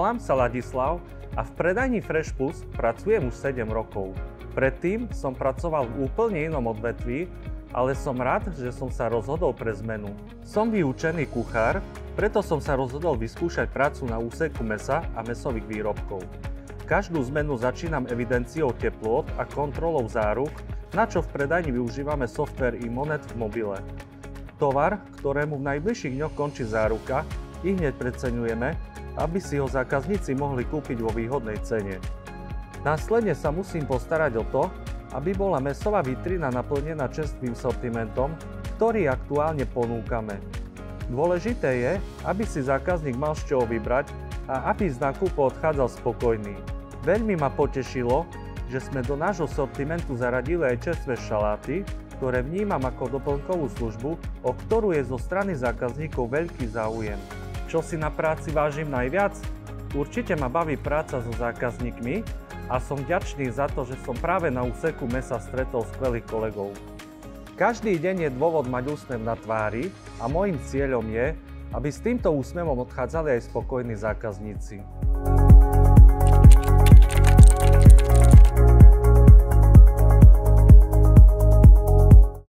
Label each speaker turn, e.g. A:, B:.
A: Volám sa Ladislav a v predajni Fresh Plus pracujem už 7 rokov. Predtým som pracoval v úplne inom odvetví, ale som rád, že som sa rozhodol pre zmenu. Som vyučený kuchár, preto som sa rozhodol vyskúšať prácu na úseku mäsa a mäsových výrobkov. Každú zmenu začínam evidenciou teplôt a kontrolou záruk, na čo v predajni využívame software iMonet v mobile. Tovar, ktorému v najbližších dňoch končí záruka, ihneď preceňujeme, aby si ho zákazníci mohli kúpiť vo výhodnej cene. Následne sa musím postarať o to, aby bola mäsová vitrina naplnená čerstvým sortimentom, ktorý aktuálne ponúkame. Dôležité je, aby si zákazník mal z čoho vybrať a aby z nákupu odchádzal spokojný. Veľmi ma potešilo, že sme do nášho sortimentu zaradili aj čerstvé šaláty, ktoré vnímam ako doplnkovú službu, o ktorú je zo strany zákazníkov veľký záujem. Čo si na práci vážim najviac? Určite ma baví práca so zákazníkmi a som vďačný za to, že som práve na úseku mäsa stretol skvelých kolegov. Každý deň je dôvod mať úsmev na tvári a môjim cieľom je, aby s týmto úsmevom odchádzali aj spokojní zákazníci.